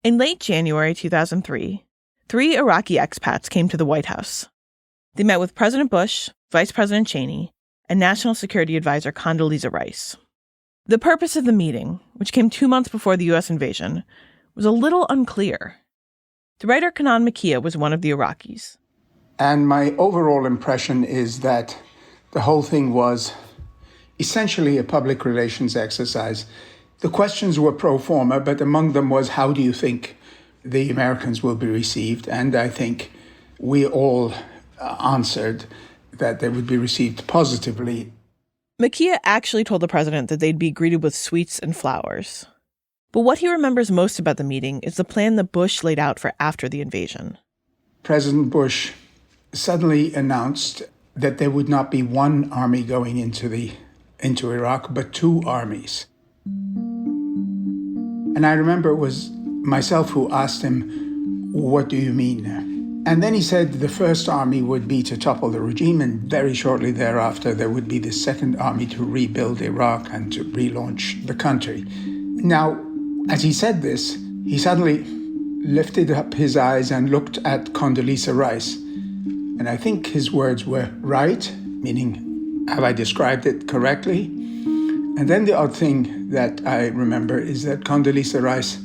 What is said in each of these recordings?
In late January 2003, 3 Iraqi expats came to the White House. They met with President Bush, Vice President Cheney, and National Security Advisor Condoleezza Rice. The purpose of the meeting, which came 2 months before the U.S. invasion, was a little unclear. The writer Kanan Makia was one of the Iraqis. And my overall impression is that the whole thing was essentially a public relations exercise. The questions were pro forma, but among them was, how do you think the Americans will be received? And I think we all answered that they would be received positively. Makia actually told the president that they'd be greeted with sweets and flowers. But what he remembers most about the meeting is the plan that Bush laid out for after the invasion. President Bush suddenly announced that there would not be one army going into Iraq, but 2 armies. And I remember it was myself who asked him, what do you mean? And then he said the first army would be to topple the regime, and very shortly thereafter there would be the second army to rebuild Iraq and to relaunch the country. Now, as he said this, he suddenly lifted up his eyes and looked at Condoleezza Rice. And I think his words were right, meaning, have I described it correctly? And then the odd thing that I remember is that Condoleezza Rice,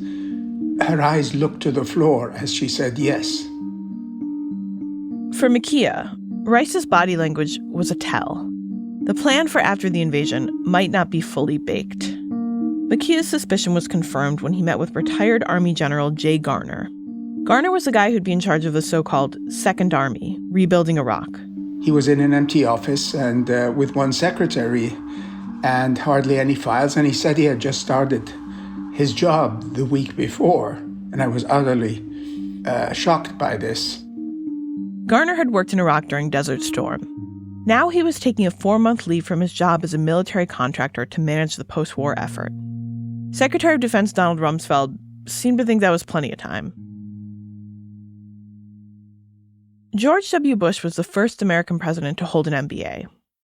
her eyes looked to the floor as she said yes. For Makia, Rice's body language was a tell. The plan for after the invasion might not be fully baked. Makia's suspicion was confirmed when he met with retired Army General Jay Garner. Garner was the guy who'd be in charge of the so-called Second Army, rebuilding Iraq. He was in an empty office and with one secretary and hardly any files, and he said he had just started his job the week before, and I was utterly shocked by this. Garner had worked in Iraq during Desert Storm. Now he was taking a 4-month leave from his job as a military contractor to manage the post-war effort. Secretary of Defense Donald Rumsfeld seemed to think that was plenty of time. George W. Bush was the first American president to hold an MBA.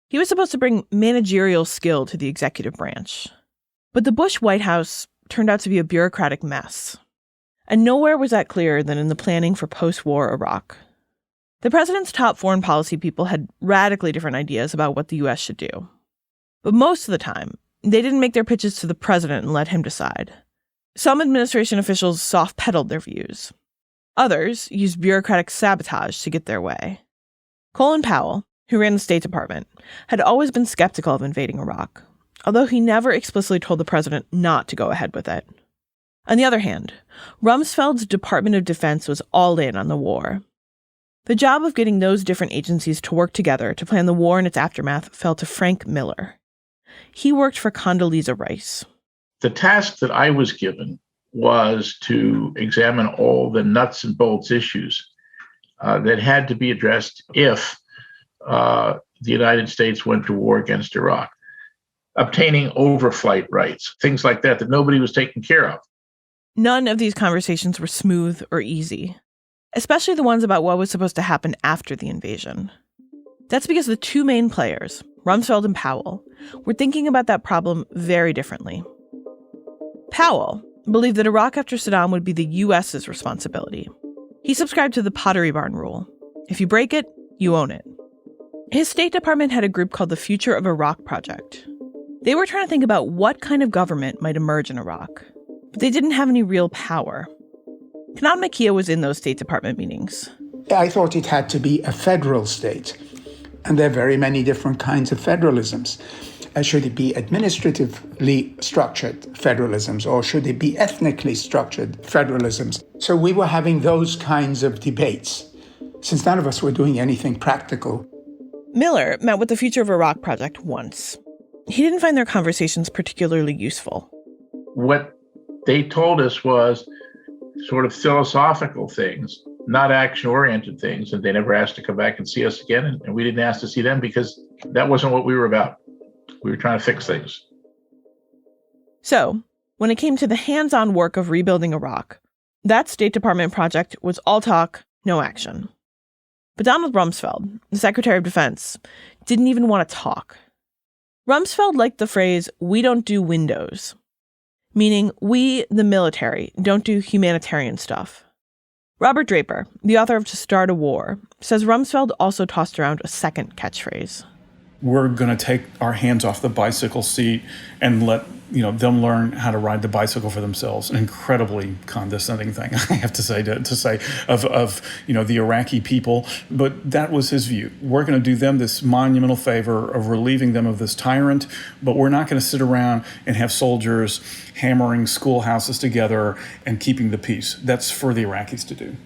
He was supposed to bring managerial skill to the executive branch. But the Bush White House turned out to be a bureaucratic mess. And nowhere was that clearer than in the planning for post-war Iraq. The president's top foreign policy people had radically different ideas about what the U.S. should do. But most of the time, they didn't make their pitches to the president and let him decide. Some administration officials soft-pedaled their views. Others used bureaucratic sabotage to get their way. Colin Powell, who ran the State Department, had always been skeptical of invading Iraq, although he never explicitly told the president not to go ahead with it. On the other hand, Rumsfeld's Department of Defense was all in on the war. The job of getting those different agencies to work together to plan the war and its aftermath fell to Frank Miller. He worked for Condoleezza Rice. The task that I was given was to examine all the nuts and bolts issues that had to be addressed if the United States went to war against Iraq. Obtaining overflight rights, things like that nobody was taking care of. None of these conversations were smooth or easy, especially the ones about what was supposed to happen after the invasion. That's because the 2 main players, Rumsfeld and Powell, were thinking about that problem very differently. Powell believed that Iraq after Saddam would be the U.S.'s responsibility. He subscribed to the Pottery Barn rule. If you break it, you own it. His State Department had a group called the Future of Iraq Project. They were trying to think about what kind of government might emerge in Iraq, but they didn't have any real power. Kanan Makia was in those State Department meetings. I thought it had to be a federal state, and there are very many different kinds of federalisms. Should it be administratively structured federalisms, or should it be ethnically structured federalisms? So we were having those kinds of debates, since none of us were doing anything practical. Miller met with the Future of Iraq Project once. He didn't find their conversations particularly useful. What they told us was sort of philosophical things, not action-oriented things, and they never asked to come back and see us again, and we didn't ask to see them because that wasn't what we were about. We were trying to fix things. So, when it came to the hands-on work of rebuilding Iraq, that State Department project was all talk, no action. But Donald Rumsfeld, the Secretary of Defense, didn't even want to talk. Rumsfeld liked the phrase, "we don't do windows." meaning we, the military, don't do humanitarian stuff. Robert Draper, the author of To Start a War, says Rumsfeld also tossed around a second catchphrase. We're going to take our hands off the bicycle seat and let them learn how to ride the bicycle for themselves. An incredibly condescending thing, I have to say, of the Iraqi people. But that was his view. We're going to do them this monumental favor of relieving them of this tyrant, but we're not going to sit around and have soldiers hammering schoolhouses together and keeping the peace. That's for the Iraqis to do.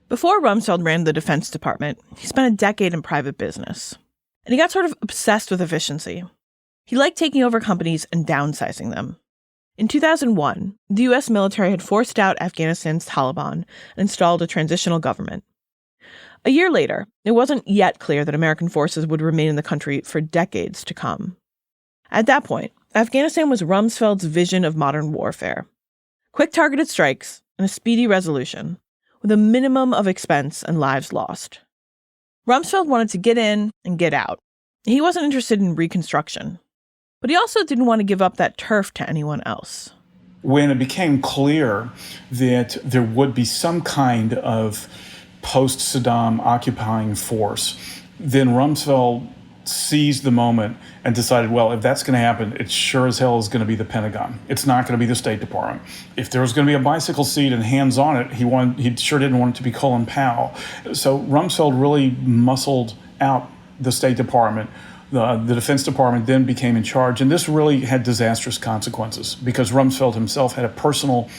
Before Rumsfeld ran the Defense Department, he spent a decade in private business. And he got sort of obsessed with efficiency. He liked taking over companies and downsizing them. In 2001, the U.S. military had forced out Afghanistan's Taliban and installed a transitional government. A year later, it wasn't yet clear that American forces would remain in the country for decades to come. At that point, Afghanistan was Rumsfeld's vision of modern warfare. Quick targeted strikes and a speedy resolution, with a minimum of expense and lives lost. Rumsfeld wanted to get in and get out. He wasn't interested in reconstruction. But he also didn't want to give up that turf to anyone else. When it became clear that there would be some kind of post-Saddam occupying force, then Rumsfeld seized the moment and decided, well, if that's going to happen, it sure as hell is going to be the Pentagon. It's not going to be the State Department. If there was going to be a bicycle seat and hands on it, he sure didn't want it to be Colin Powell. So Rumsfeld really muscled out the State Department. The Defense Department then became in charge, and this really had disastrous consequences because Rumsfeld himself had a personal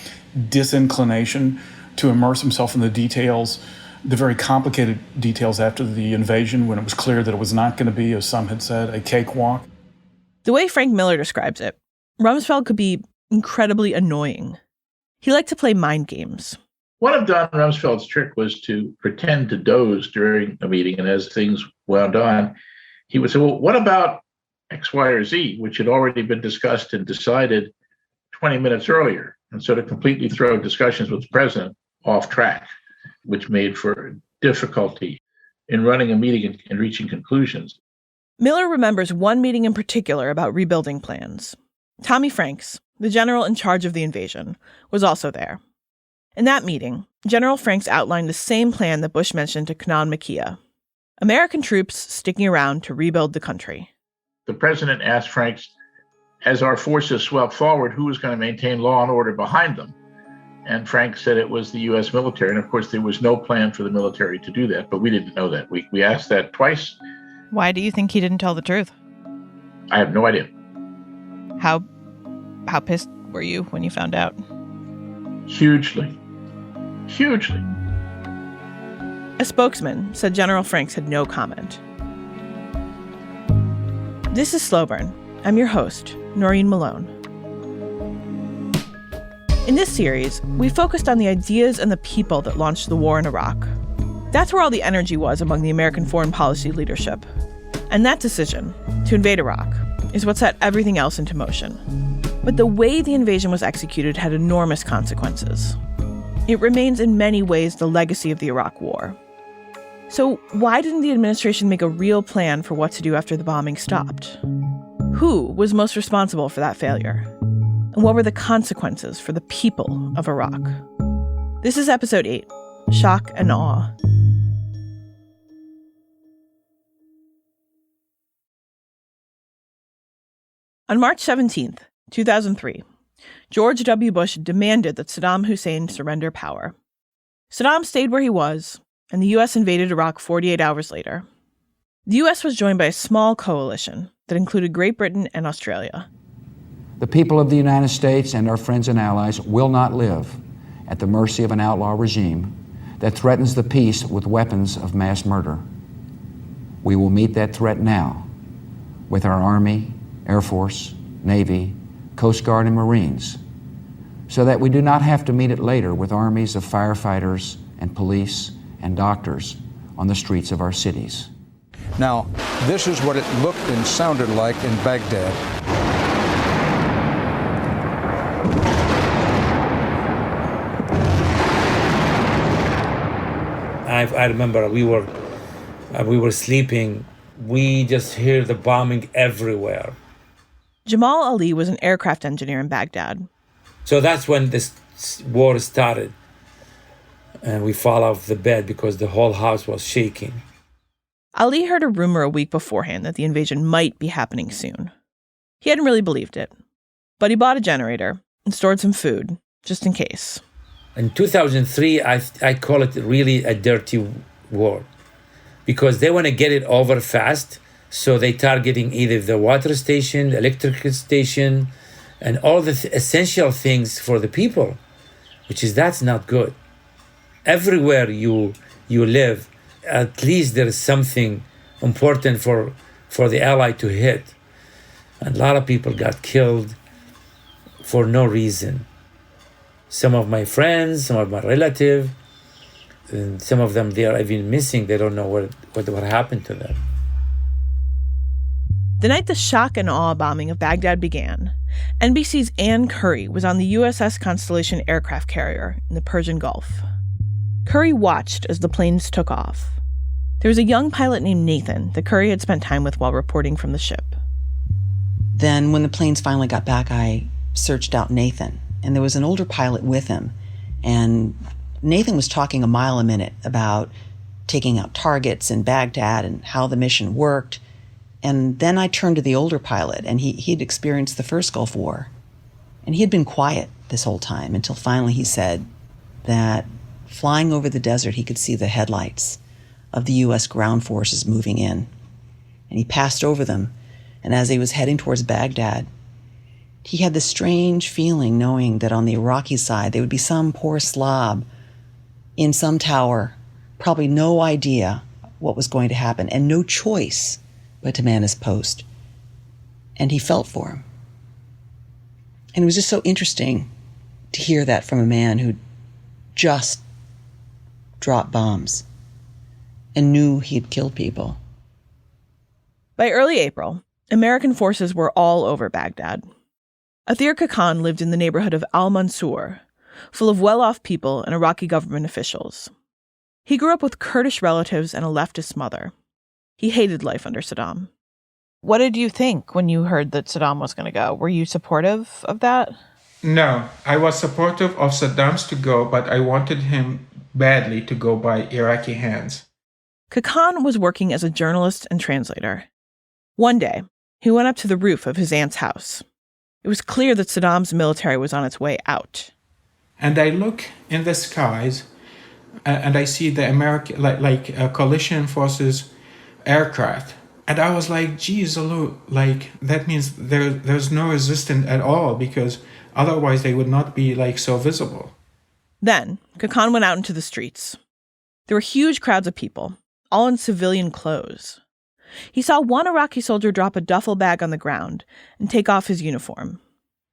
disinclination to immerse himself in the details, the very complicated details after the invasion when it was clear that it was not going to be, as some had said, a cakewalk. The way Frank Miller describes it, Rumsfeld could be incredibly annoying. He liked to play mind games. One of Don Rumsfeld's trick was to pretend to doze during a meeting, and as things wound on, he would say, well, what about X, Y, or Z, which had already been discussed and decided 20 minutes earlier? And so to completely throw discussions with the president off track, which made for difficulty in running a meeting and reaching conclusions. Miller remembers one meeting in particular about rebuilding plans. Tommy Franks, the general in charge of the invasion, was also there. In that meeting, General Franks outlined the same plan that Bush mentioned to Kanan Makia. American troops sticking around to rebuild the country. The president asked Franks, as our forces swept forward, who was going to maintain law and order behind them? And Franks said it was the U.S. military. And of course, there was no plan for the military to do that, but we didn't know that. We asked that twice. Why do you think he didn't tell the truth? I have no idea. How pissed were you when you found out? Hugely. A spokesman said General Franks had no comment. This is Slow Burn. I'm your host, Noreen Malone. In this series, we focused on the ideas and the people that launched the war in Iraq. That's where all the energy was among the American foreign policy leadership. And that decision, to invade Iraq, is what set everything else into motion. But the way the invasion was executed had enormous consequences. It remains in many ways the legacy of the Iraq War. So why didn't the administration make a real plan for what to do after the bombing stopped? Who was most responsible for that failure? And what were the consequences for the people of Iraq? This is episode 8, Shock and Awe. On March 17th, 2003, George W. Bush demanded that Saddam Hussein surrender power. Saddam stayed where he was, and the U.S. invaded Iraq 48 hours later. The U.S. was joined by a small coalition that included Great Britain and Australia. The people of the United States and our friends and allies will not live at the mercy of an outlaw regime that threatens the peace with weapons of mass murder. We will meet that threat now with our Army, Air Force, Navy, Coast Guard, and Marines, so that we do not have to meet it later with armies of firefighters and police and doctors on the streets of our cities. Now, this is what it looked and sounded like in Baghdad. I remember we were sleeping. We just hear the bombing everywhere. Jamal Ali was an aircraft engineer in Baghdad. So that's when this war started. And we fall off the bed because the whole house was shaking. Ali heard a rumor a week beforehand that the invasion might be happening soon. He hadn't really believed it, but he bought a generator and stored some food, just in case. In 2003, I call it really a dirty war because they want to get it over fast. So they targeting either the water station, the electrical station, and all the essential things for the people, that's not good. Everywhere you live, at least there is something important for the ally to hit. And a lot of people got killed for no reason. Some of my friends, some of my relatives, and some of them, they are even missing. They don't know what happened to them. The night the shock and awe bombing of Baghdad began, NBC's Ann Curry was on the USS Constellation aircraft carrier in the Persian Gulf. Curry watched as the planes took off. There was a young pilot named Nathan that Curry had spent time with while reporting from the ship. Then when the planes finally got back, I searched out Nathan, and there was an older pilot with him. And Nathan was talking a mile a minute about taking out targets in Baghdad and how the mission worked. And then I turned to the older pilot, and he'd experienced the first Gulf War. And he had been quiet this whole time until finally he said that flying over the desert, he could see the headlights of the U.S. ground forces moving in. And he passed over them, and as he was heading towards Baghdad, he had this strange feeling knowing that on the Iraqi side there would be some poor slob in some tower, probably no idea what was going to happen, and no choice but to man his post. And he felt for him. And it was just so interesting to hear that from a man who just dropped bombs and knew he'd killed people. By early April, American forces were all over Baghdad. Athir Khakan lived in the neighborhood of Al-Mansour, full of well-off people and Iraqi government officials. He grew up with Kurdish relatives and a leftist mother. He hated life under Saddam. What did you think when you heard that Saddam was going to go? Were you supportive of that? No, I was supportive of Saddam's to go, but I wanted him badly to go by Iraqi hands. Khakan was working as a journalist and translator. One day, he went up to the roof of his aunt's house. It was clear that Saddam's military was on its way out. And I look in the skies, and I see the American, coalition forces aircraft. And I was like, geez, that means there's no resistance at all, because otherwise they would not be so visible. Then, Khakan went out into the streets. There were huge crowds of people, all in civilian clothes. He saw one Iraqi soldier drop a duffel bag on the ground and take off his uniform.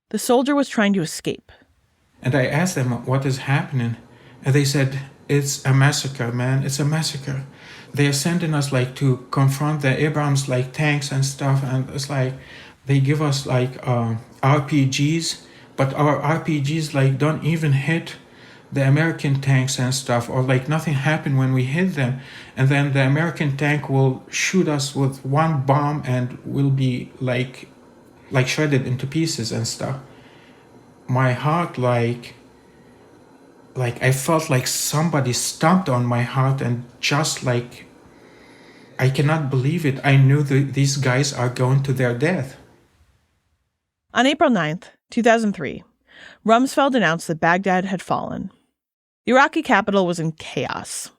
The soldier was trying to escape. And I asked them what is happening, and they said, it's a massacre, man, it's a massacre. They are sending us to confront the Abrams tanks and stuff, and it's they give us RPGs, but our RPGs don't even hit the American tanks and stuff, or nothing happened when we hit them, and then the American tank will shoot us with one bomb and we'll be shredded into pieces and stuff. My heart I felt like somebody stomped on my heart, and just I cannot believe it. I knew that these guys are going to their death. On April 9th, 2003, Rumsfeld announced that Baghdad had fallen. The Iraqi capital was in chaos.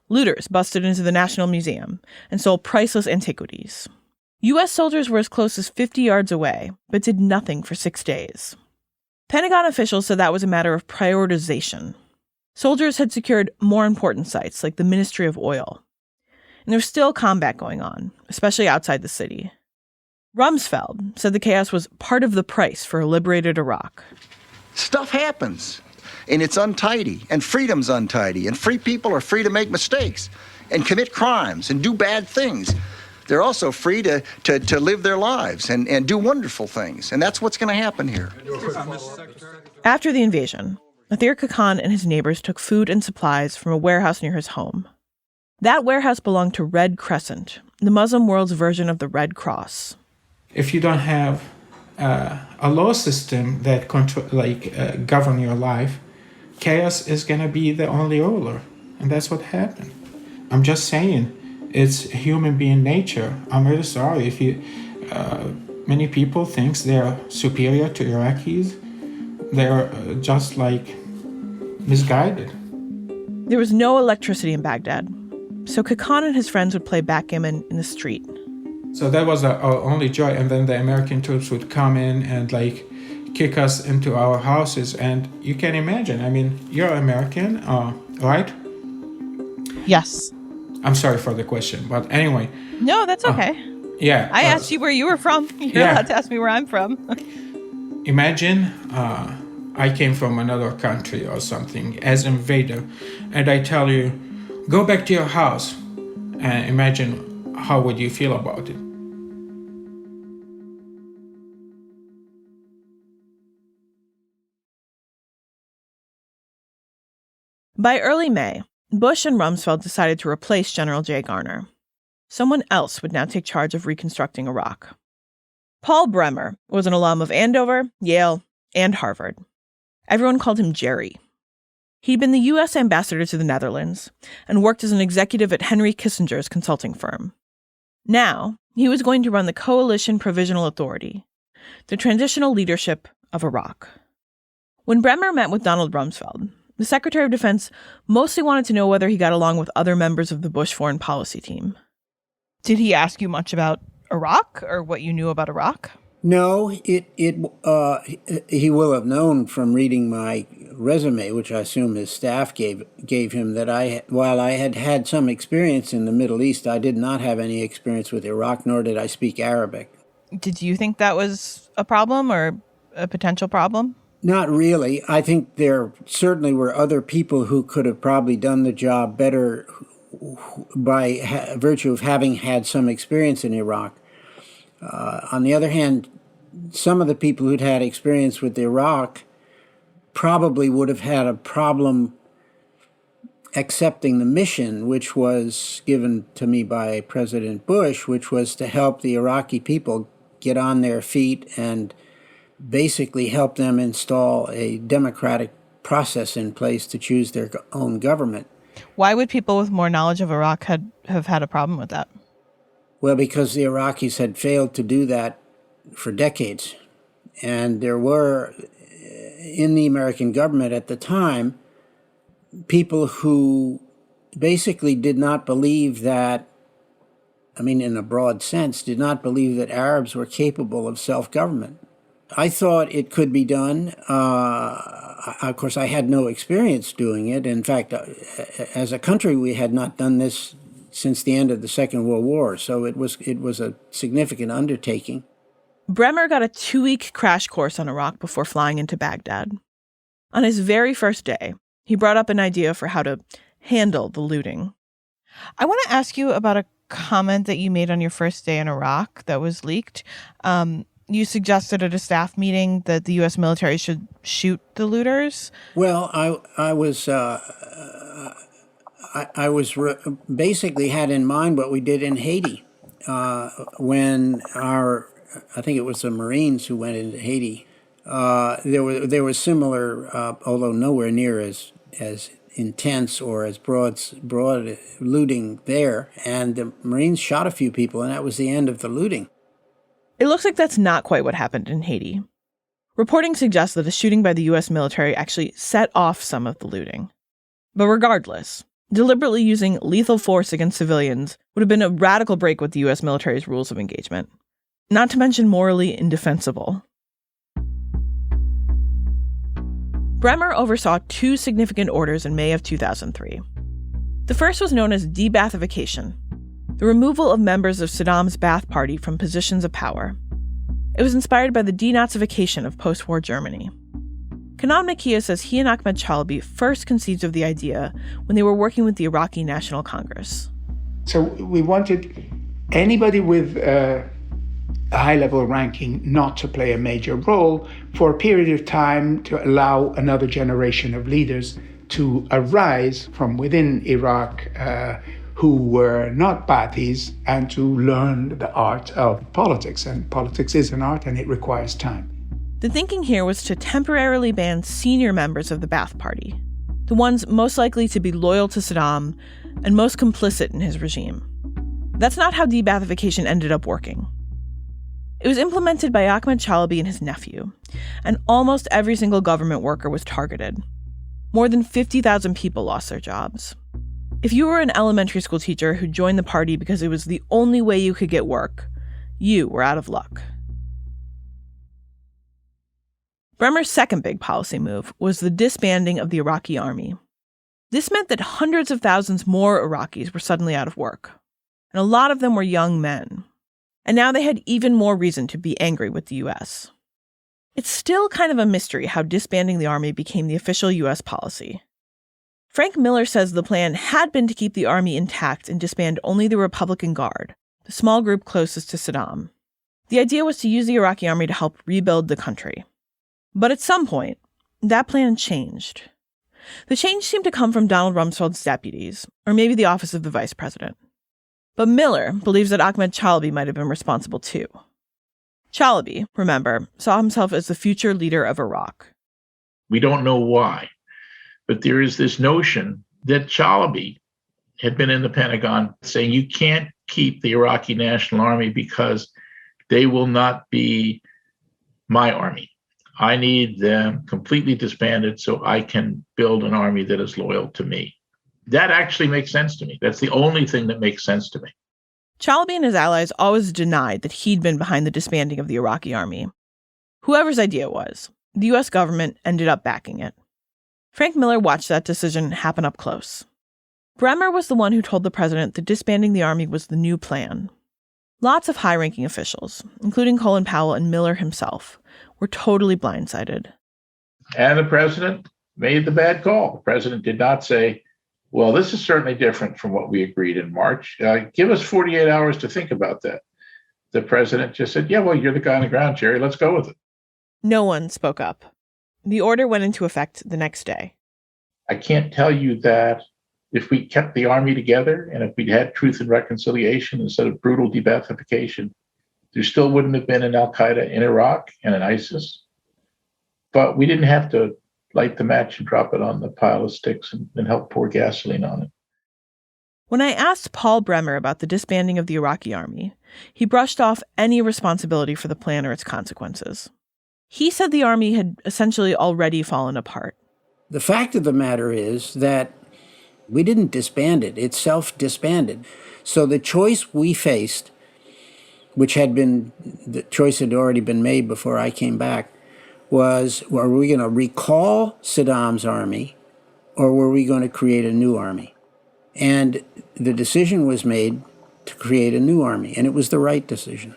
Looters busted into the National Museum and stole priceless antiquities. U.S. soldiers were as close as 50 yards away, but did nothing for 6 days. Pentagon officials said that was a matter of prioritization. Soldiers had secured more important sites, like the Ministry of Oil. And there was still combat going on, especially outside the city. Rumsfeld said the chaos was part of the price for a liberated Iraq. Stuff happens, and it's untidy, and freedom's untidy, and free people are free to make mistakes and commit crimes and do bad things. They're also free to live their lives and do wonderful things, and that's what's going to happen here. After the invasion, Athir Khakan and his neighbors took food and supplies from a warehouse near his home. That warehouse belonged to Red Crescent, the Muslim world's version of the Red Cross. If you don't have a law system that govern your life, chaos is going to be the only ruler. And that's what happened. I'm just saying, it's human being nature. I'm really sorry if you... many people think they're superior to Iraqis. They're just misguided. There was no electricity in Baghdad, so Khakan and his friends would play backgammon in the street. So that was our only joy. And then the American troops would come in and kick us into our houses. And you can imagine, you're American, right? Yes. I'm sorry for the question, but anyway. No, that's okay. Yeah. I asked you where you were from. You're allowed to ask me where I'm from. Imagine I came from another country or something as an invader, and I tell you, go back to your house. And imagine how would you feel about it? By early May, Bush and Rumsfeld decided to replace General J. Garner. Someone else would now take charge of reconstructing Iraq. Paul Bremer was an alum of Andover, Yale, and Harvard. Everyone called him Jerry. He'd been the U.S. ambassador to the Netherlands and worked as an executive at Henry Kissinger's consulting firm. Now, he was going to run the Coalition Provisional Authority, the transitional leadership of Iraq. When Bremer met with Donald Rumsfeld, the Secretary of Defense mostly wanted to know whether he got along with other members of the Bush foreign policy team. Did he ask you much about Iraq or what you knew about Iraq? No, he will have known from reading my resume, which I assume his staff gave him, that while I had had some experience in the Middle East, I did not have any experience with Iraq, nor did I speak Arabic. Did you think that was a problem or a potential problem? Not really. I think there certainly were other people who could have probably done the job better by virtue of having had some experience in Iraq. On the other hand, some of the people who'd had experience with Iraq probably would have had a problem accepting the mission, which was given to me by President Bush, which was to help the Iraqi people get on their feet and basically help them install a democratic process in place to choose their own government. Why would people with more knowledge of Iraq have had a problem with that? Well, because the Iraqis had failed to do that for decades. And there were, in the American government at the time, people who basically did not believe that, in a broad sense, did not believe that Arabs were capable of self-government. I thought it could be done. Of course, I had no experience doing it. In fact, as a country, we had not done this since the end of the Second World War, so it was a significant undertaking. Bremer got a 2-week crash course on Iraq before flying into Baghdad. On his very first day, he brought up an idea for how to handle the looting. I want to ask you about a comment that you made on your first day in Iraq that was leaked. You suggested at a staff meeting that the U.S. military should shoot the looters. Well, I basically had in mind what we did in Haiti when I think it was the Marines who went into Haiti. There was similar, although nowhere near as intense or as broad looting there, and the Marines shot a few people, and that was the end of the looting. It looks like that's not quite what happened in Haiti. Reporting suggests that a shooting by the U.S. military actually set off some of the looting. But regardless, deliberately using lethal force against civilians would have been a radical break with the U.S. military's rules of engagement, not to mention morally indefensible. Bremer oversaw 2 significant orders in May of 2003. The first was known as de-Baathification, the removal of members of Saddam's Ba'ath Party from positions of power. It was inspired by the denazification of post-war Germany. Kanan Makia says he and Ahmed Chalabi first conceived of the idea when they were working with the Iraqi National Congress. So we wanted anybody with a high-level ranking not to play a major role for a period of time to allow another generation of leaders to arise from within Iraq who were not Baathis and to learn the art of politics. And politics is an art and it requires time. The thinking here was to temporarily ban senior members of the Ba'ath Party, the ones most likely to be loyal to Saddam and most complicit in his regime. That's not how de-Baathification ended up working. It was implemented by Ahmed Chalabi and his nephew, and almost every single government worker was targeted. More than 50,000 people lost their jobs. If you were an elementary school teacher who joined the party because it was the only way you could get work, you were out of luck. Bremer's second big policy move was the disbanding of the Iraqi army. This meant that hundreds of thousands more Iraqis were suddenly out of work, and a lot of them were young men. And now they had even more reason to be angry with the U.S. It's still kind of a mystery how disbanding the army became the official U.S. policy. Frank Miller says the plan had been to keep the army intact and disband only the Republican Guard, the small group closest to Saddam. The idea was to use the Iraqi army to help rebuild the country. But at some point, that plan changed. The change seemed to come from Donald Rumsfeld's deputies, or maybe the office of the vice president. But Miller believes that Ahmed Chalabi might have been responsible too. Chalabi, remember, saw himself as the future leader of Iraq. We don't know why, but there is this notion that Chalabi had been in the Pentagon saying you can't keep the Iraqi National Army because they will not be my army. I need them completely disbanded so I can build an army that is loyal to me. That actually makes sense to me. That's the only thing that makes sense to me. Chalabi and his allies always denied that he'd been behind the disbanding of the Iraqi army. Whoever's idea it was, the U.S. government ended up backing it. Frank Miller watched that decision happen up close. Bremer was the one who told the president that disbanding the army was the new plan. Lots of high-ranking officials, including Colin Powell and Miller himself, were totally blindsided. And the president made the bad call. The president did not say, well, this is certainly different from what we agreed in March. Give us 48 hours to think about that. The president just said, yeah, well, you're the guy on the ground, Jerry. Let's go with it. No one spoke up. The order went into effect the next day. I can't tell you that if we kept the army together and if we'd had truth and reconciliation instead of brutal de-Baathification, there still wouldn't have been an al-Qaeda in Iraq and an ISIS. But we didn't have to light the match and drop it on the pile of sticks and help pour gasoline on it. When I asked Paul Bremer about the disbanding of the Iraqi army, he brushed off any responsibility for the plan or its consequences. He said the army had essentially already fallen apart. The fact of the matter is that we didn't disband it. It self-disbanded. So the choice we faced, the choice had already been made before I came back, was, were we going to recall Saddam's army or were we going to create a new army? And the decision was made to create a new army, and it was the right decision.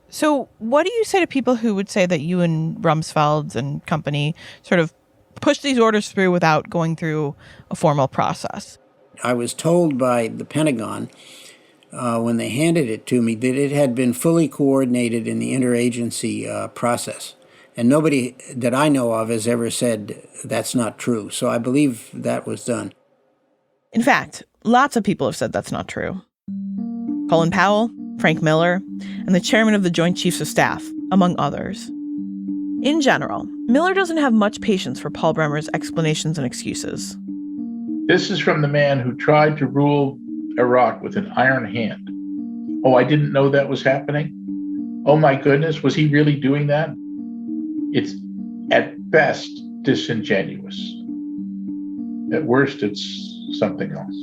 So what do you say to people who would say that you and Rumsfeld and company sort of pushed these orders through without going through a formal process? I was told by the Pentagon when they handed it to me that it had been fully coordinated in the interagency process. And nobody that I know of has ever said that's not true. So I believe that was done. In fact, lots of people have said that's not true. Colin Powell, Frank Miller, and the chairman of the Joint Chiefs of Staff, among others. In general, Miller doesn't have much patience for Paul Bremer's explanations and excuses. This is from the man who tried to rule Iraq with an iron hand. Oh, I didn't know that was happening? Oh my goodness, was he really doing that? It's at best disingenuous. At worst, it's something else.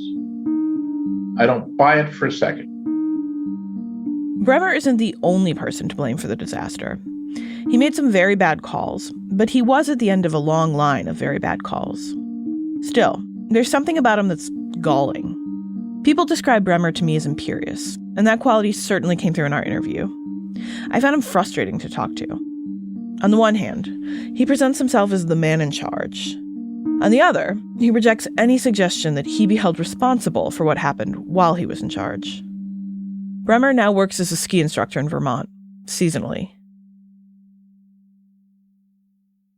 I don't buy it for a second. Bremer isn't the only person to blame for the disaster. He made some very bad calls, but he was at the end of a long line of very bad calls. Still, there's something about him that's galling. People describe Bremer to me as imperious, and that quality certainly came through in our interview. I found him frustrating to talk to. On the one hand, he presents himself as the man in charge. On the other, he rejects any suggestion that he be held responsible for what happened while he was in charge. Bremer now works as a ski instructor in Vermont, seasonally.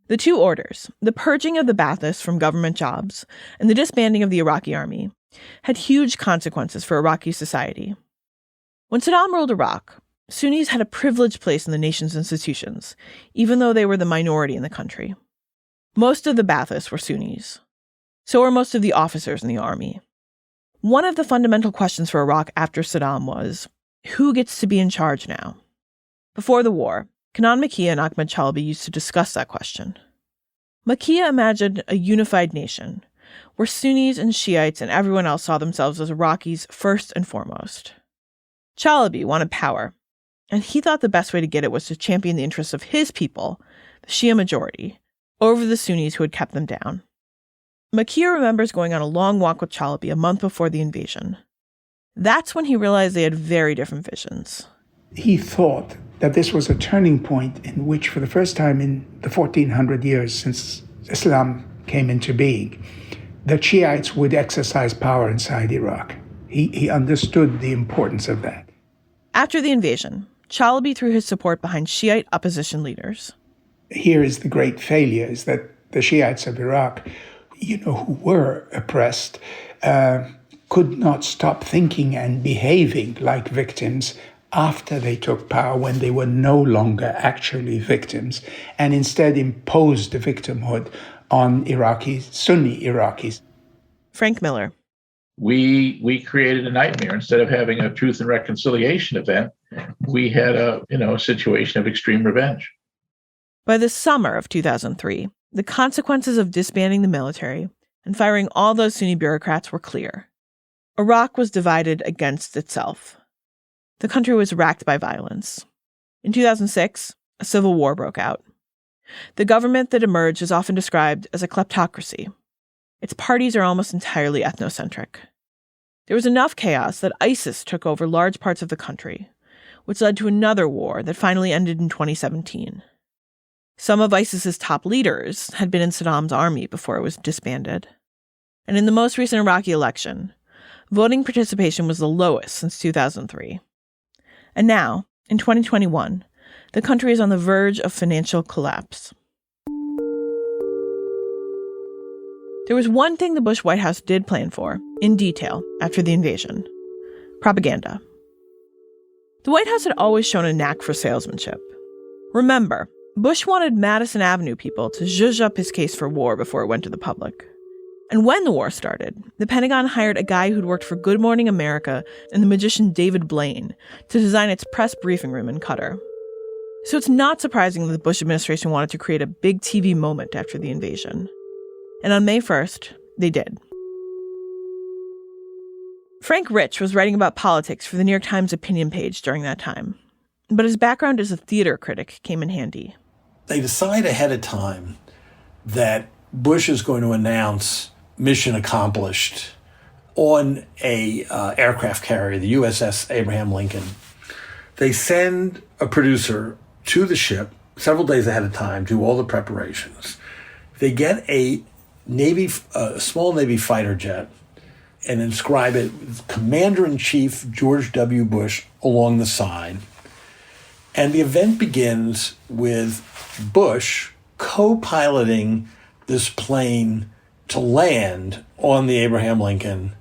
The two orders, the purging of the Baathists from government jobs and the disbanding of the Iraqi army, had huge consequences for Iraqi society. When Saddam ruled Iraq, Sunnis had a privileged place in the nation's institutions, even though they were the minority in the country. Most of the Baathists were Sunnis. So were most of the officers in the army. One of the fundamental questions for Iraq after Saddam was, who gets to be in charge now? Before the war, Kenan Makia and Ahmed Chalabi used to discuss that question. Makia imagined a unified nation, where Sunnis and Shiites and everyone else saw themselves as Iraqis first and foremost. Chalabi wanted power, and he thought the best way to get it was to champion the interests of his people, the Shia majority, over the Sunnis who had kept them down. Makia remembers going on a long walk with Chalabi a month before the invasion. That's when he realized they had very different visions. He thought that this was a turning point in which, for the first time in the 1400 years since Islam came into being, the Shiites would exercise power inside Iraq. He understood the importance of that. After the invasion, Chalabi threw his support behind Shiite opposition leaders. Here is the great failure, is that the Shiites of Iraq, who were oppressed, could not stop thinking and behaving like victims after they took power, when they were no longer actually victims, and instead imposed the victimhood on Sunni Iraqis. Frank Miller. We created a nightmare. Instead of having a truth and reconciliation event, we had a situation of extreme revenge. By the summer of 2003, the consequences of disbanding the military and firing all those Sunni bureaucrats were clear. Iraq was divided against itself. The country was racked by violence. In 2006, a civil war broke out. The government that emerged is often described as a kleptocracy. Its parties are almost entirely ethnocentric. There was enough chaos that ISIS took over large parts of the country, which led to another war that finally ended in 2017. Some of ISIS's top leaders had been in Saddam's army before it was disbanded. And in the most recent Iraqi election, voting participation was the lowest since 2003. And now, in 2021, the country is on the verge of financial collapse. There was one thing the Bush White House did plan for, in detail, after the invasion: propaganda. The White House had always shown a knack for salesmanship. Remember, Bush wanted Madison Avenue people to zhuzh up his case for war before it went to the public. And when the war started, the Pentagon hired a guy who'd worked for Good Morning America and the magician David Blaine to design its press briefing room in Qatar. So it's not surprising that the Bush administration wanted to create a big TV moment after the invasion. And on May 1st, they did. Frank Rich was writing about politics for the New York Times opinion page during that time. But his background as a theater critic came in handy. They decide ahead of time that Bush is going to announce mission accomplished on a aircraft carrier, the USS Abraham Lincoln. They send a producer to the ship several days ahead of time, do all the preparations. They get a small Navy fighter jet and inscribe it with Commander-in-Chief George W. Bush along the side. And the event begins with Bush co-piloting this plane to land on the Abraham Lincoln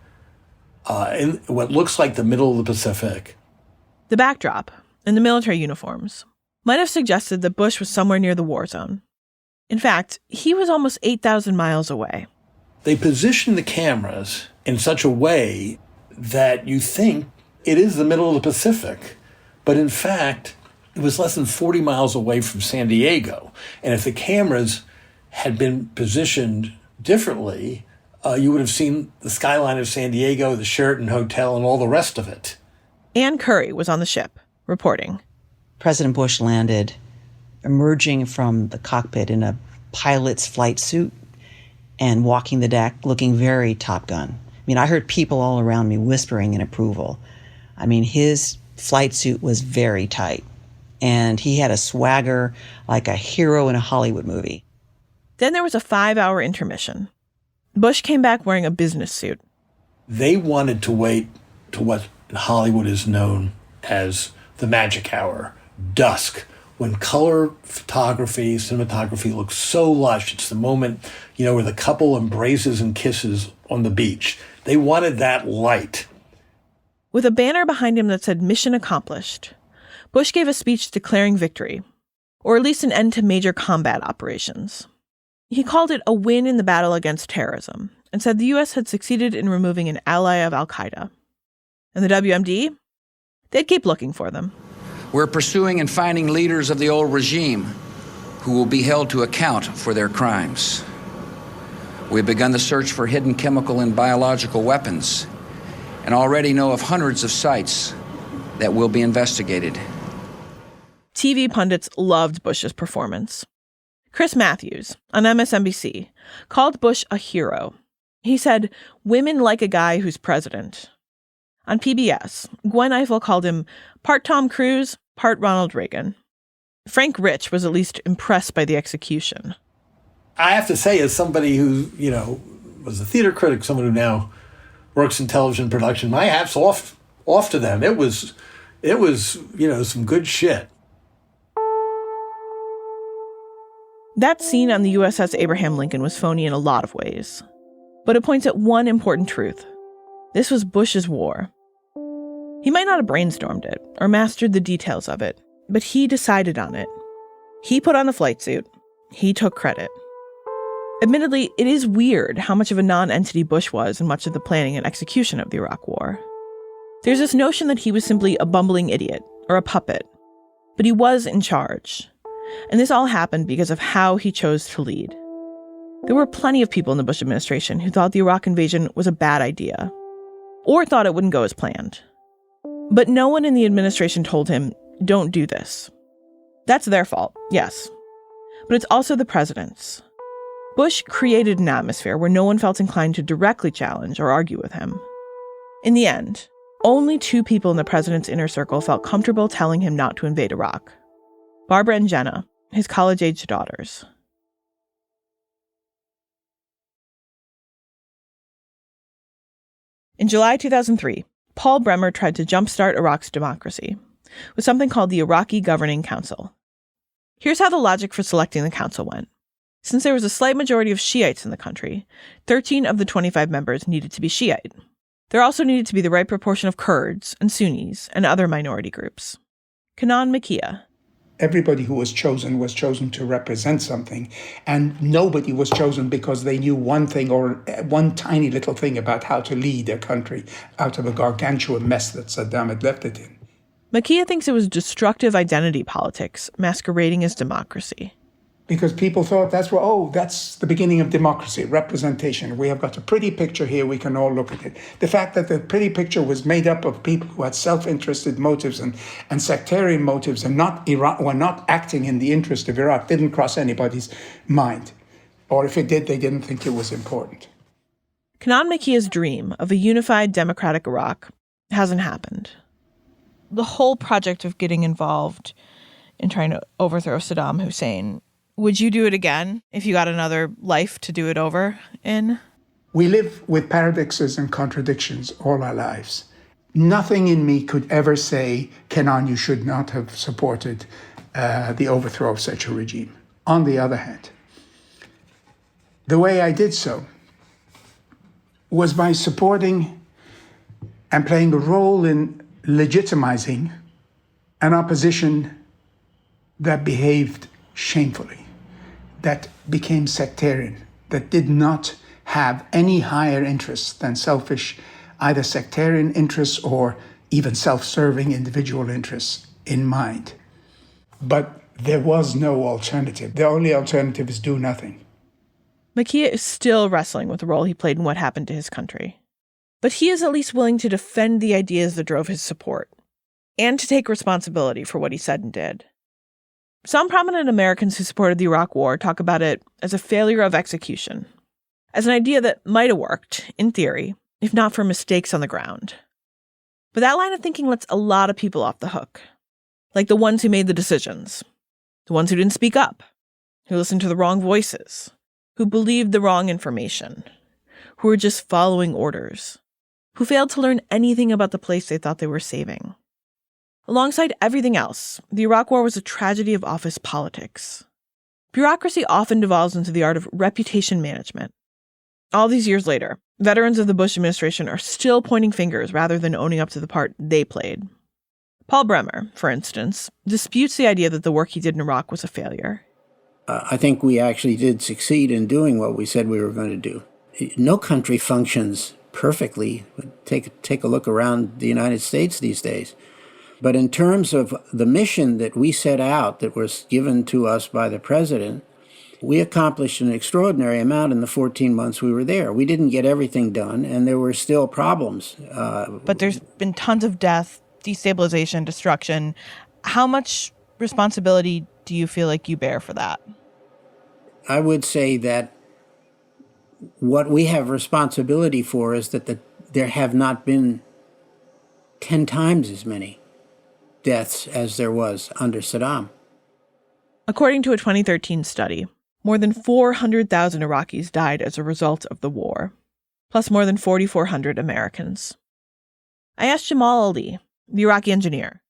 in what looks like the middle of the Pacific. The backdrop, and the military uniforms, might have suggested that Bush was somewhere near the war zone. In fact, he was almost 8,000 miles away. They position the cameras in such a way that you think it is the middle of the Pacific, but in fact, it was less than 40 miles away from San Diego. And if the cameras had been positioned differently, you would have seen the skyline of San Diego, the Sheraton Hotel, and all the rest of it. Ann Curry was on the ship, reporting. President Bush landed, emerging from the cockpit in a pilot's flight suit and walking the deck, looking very Top Gun. I mean, I heard people all around me whispering in approval. I mean, his flight suit was very tight, and he had a swagger like a hero in a Hollywood movie. Then there was a 5-hour intermission. Bush came back wearing a business suit. They wanted to wait to what in Hollywood is known as the magic hour, dusk, when color photography, cinematography looks so lush. It's the moment, where the couple embraces and kisses on the beach. They wanted that light. With a banner behind him that said "Mission Accomplished," Bush gave a speech declaring victory, or at least an end to major combat operations. He called it a win in the battle against terrorism and said the U.S. had succeeded in removing an ally of al-Qaeda. And the WMD? They'd keep looking for them. We're pursuing and finding leaders of the old regime who will be held to account for their crimes. We've begun the search for hidden chemical and biological weapons and already know of hundreds of sites that will be investigated. TV pundits loved Bush's performance. Chris Matthews, on MSNBC, called Bush a hero. He said, "Women like a guy who's president." On PBS, Gwen Ifill called him part Tom Cruise, part Ronald Reagan. Frank Rich was at least impressed by the execution. I have to say, as somebody who, was a theater critic, someone who now works in television production, my hat's off to them. It was, some good shit. That scene on the USS Abraham Lincoln was phony in a lot of ways. But it points at one important truth. This was Bush's war. He might not have brainstormed it or mastered the details of it, but he decided on it. He put on the flight suit. He took credit. Admittedly, it is weird how much of a non-entity Bush was in much of the planning and execution of the Iraq War. There's this notion that he was simply a bumbling idiot or a puppet, but he was in charge. And this all happened because of how he chose to lead. There were plenty of people in the Bush administration who thought the Iraq invasion was a bad idea, or thought it wouldn't go as planned. But no one in the administration told him, "Don't do this." That's their fault, yes. But it's also the president's. Bush created an atmosphere where no one felt inclined to directly challenge or argue with him. In the end, only 2 people in the president's inner circle felt comfortable telling him not to invade Iraq: Barbara and Jenna, his college-aged daughters. In July 2003, Paul Bremer tried to jumpstart Iraq's democracy with something called the Iraqi Governing Council. Here's how the logic for selecting the council went. Since there was a slight majority of Shiites in the country, 13 of the 25 members needed to be Shiite. There also needed to be the right proportion of Kurds and Sunnis and other minority groups. Kanan Makia. Everybody who was chosen to represent something, and nobody was chosen because they knew one thing or one tiny little thing about how to lead a country out of a gargantuan mess that Saddam had left it in. Makia thinks it was destructive identity politics masquerading as democracy. Because people thought that's the beginning of democracy, representation. We have got a pretty picture here, we can all look at it. The fact that the pretty picture was made up of people who had self-interested motives and sectarian motives and were not acting in the interest of Iraq didn't cross anybody's mind. Or if it did, they didn't think it was important. Kanan Makia's dream of a unified democratic Iraq hasn't happened. The whole project of getting involved in trying to overthrow Saddam Hussein, would you do it again if you got another life to do it over in? We live with paradoxes and contradictions all our lives. Nothing in me could ever say, Kenan, you should not have supported the overthrow of such a regime. On the other hand, the way I did so was by supporting and playing a role in legitimizing an opposition that behaved shamefully, that became sectarian, that did not have any higher interests than selfish, either sectarian interests or even self-serving individual interests in mind. But there was no alternative. The only alternative is do nothing. Makia is still wrestling with the role he played in what happened to his country. But he is at least willing to defend the ideas that drove his support, and to take responsibility for what he said and did. Some prominent Americans who supported the Iraq War talk about it as a failure of execution, as an idea that might have worked, in theory, if not for mistakes on the ground. But that line of thinking lets a lot of people off the hook, like the ones who made the decisions, the ones who didn't speak up, who listened to the wrong voices, who believed the wrong information, who were just following orders, who failed to learn anything about the place they thought they were saving. Alongside everything else, the Iraq War was a tragedy of office politics. Bureaucracy often devolves into the art of reputation management. All these years later, veterans of the Bush administration are still pointing fingers rather than owning up to the part they played. Paul Bremer, for instance, disputes the idea that the work he did in Iraq was a failure. I think we actually did succeed in doing what we said we were going to do. No country functions perfectly. Take a look around the United States these days. But in terms of the mission that we set out, that was given to us by the president, we accomplished an extraordinary amount in the 14 months we were there. We didn't get everything done, and there were still problems. But there's been tons of death, destabilization, destruction. How much responsibility do you feel like you bear for that? I would say that what we have responsibility for is that there have not been 10 times as many deaths as there was under Saddam. According to a 2013 study, more than 400,000 Iraqis died as a result of the war, plus more than 4,400 Americans. I asked Jamal Ali, the Iraqi engineer,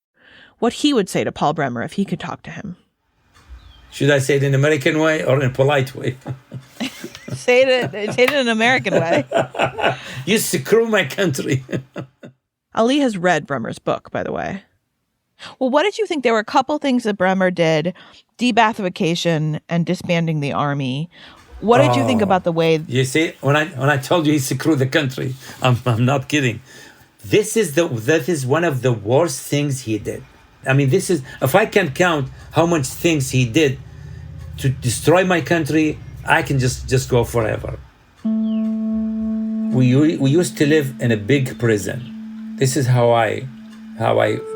what he would say to Paul Bremer if he could talk to him. Should I say it in an American way or in a polite way? Say it in an American way. You screw my country. Ali has read Bremer's book, by the way. Well, what did you think? There were a couple things that Bremer did, de-Baathification and disbanding the army. What did you think about the way... You see, when I told you he screwed the country, I'm not kidding. That is one of the worst things he did. I mean, this is, if I can count how much things he did to destroy my country, I can just go forever. We used to live in a big prison. This is how I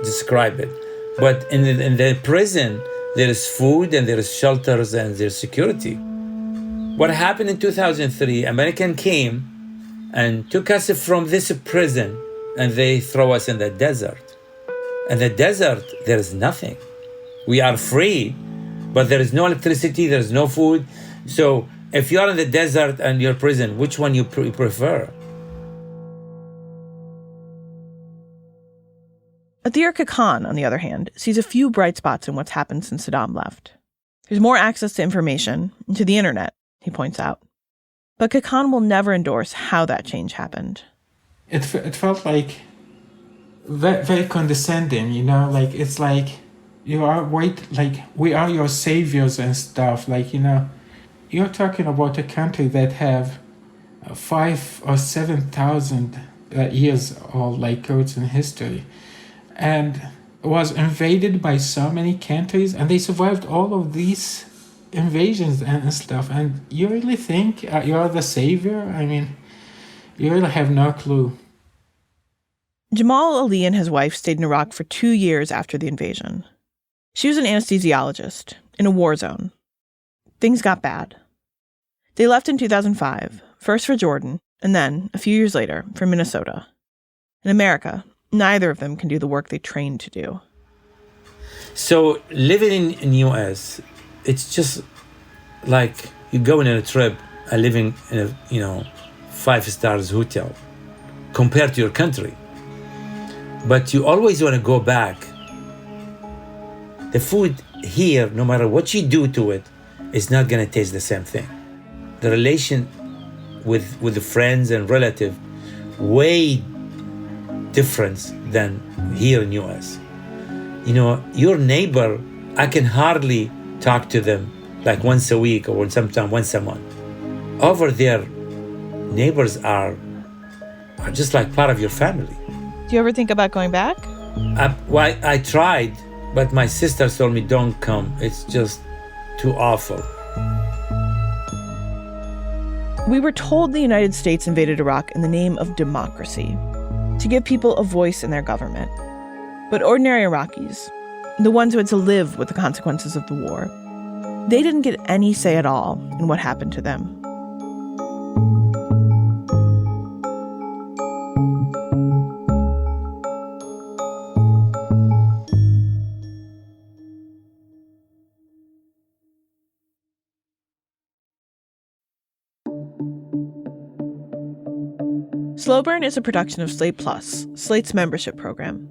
describe it. But in the prison, there is food and there is shelters and there's security. What happened in 2003, American came and took us from this prison and they throw us in the desert. In the desert, there is nothing. We are free, but there is no electricity, there is no food. So if you are in the desert and you're in prison, which one you prefer? Adir Khan, on the other hand, sees a few bright spots in what's happened since Saddam left. There's more access to information and to the internet, he points out. But Khan will never endorse how that change happened. It felt like very, very condescending, you know, like it's like you are we are your saviors and stuff, like, you know, you're talking about a country that have 5,000 or 7,000 years old, like, codes in history, and was invaded by so many countries, and they survived all of these invasions and stuff. And you really think you're the savior? I mean, you really have no clue. Jamal Ali and his wife stayed in Iraq for 2 years after the invasion. She was an anesthesiologist in a war zone. Things got bad. They left in 2005, first for Jordan, and then, a few years later, for Minnesota. In America, neither of them can do the work they trained to do. So living in U.S., it's just like you going on a trip and living in a 5-star hotel compared to your country. But you always want to go back. The food here, no matter what you do to it, is not going to taste the same thing. The relation with the friends and relatives, way different than here in U.S. You know, your neighbor, I can hardly talk to them like once a week or sometime once a month. Over there, neighbors are just like part of your family. Do you ever think about going back? I tried, but my sister told me, don't come. It's just too awful. We were told the United States invaded Iraq in the name of democracy, to give people a voice in their government. But ordinary Iraqis, the ones who had to live with the consequences of the war, they didn't get any say at all in what happened to them. Slow Burn is a production of Slate Plus, Slate's membership program.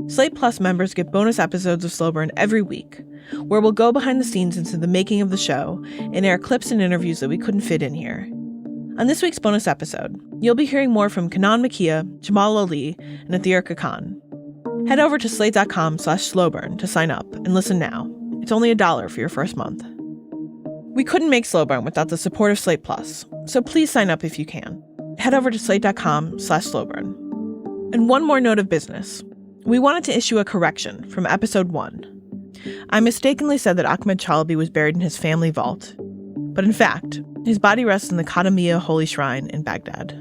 Slate Plus members get bonus episodes of Slow Burn every week, where we'll go behind the scenes into the making of the show and air clips and interviews that we couldn't fit in here. On this week's bonus episode, you'll be hearing more from Kanan Makia, Jamal Ali, and Athir Khan. Head over to slate.com/slowburn to sign up and listen now. It's only $1 for your first month. We couldn't make Slow Burn without the support of Slate Plus, so please sign up if you can. Head over to slate.com/slowburn. And one more note of business. We wanted to issue a correction from episode 1. I mistakenly said that Ahmed Chalabi was buried in his family vault, but in fact, his body rests in the Qadamiyya Holy Shrine in Baghdad.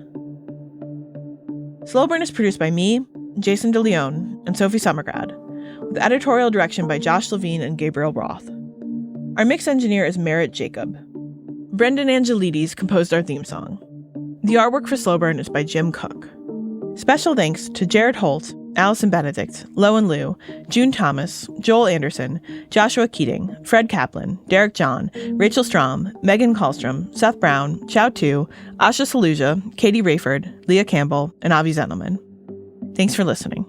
Slow Burn is produced by me, Jayson DeLeon, and Sophie Summergrad, with editorial direction by Josh Levine and Gabriel Roth. Our mix engineer is Merritt Jacob. Brendan Angelides composed our theme song. The artwork for Slow Burn is by Jim Cook. Special thanks to Jared Holt, Allison Benedict, Lowen Liu, June Thomas, Joel Anderson, Joshua Keating, Fred Kaplan, Derek John, Rachel Strom, Megan Kallstrom, Seth Brown, Chow Tu, Asha Saluja, Katie Rayford, Leah Campbell, and Avi Zendelman. Thanks for listening.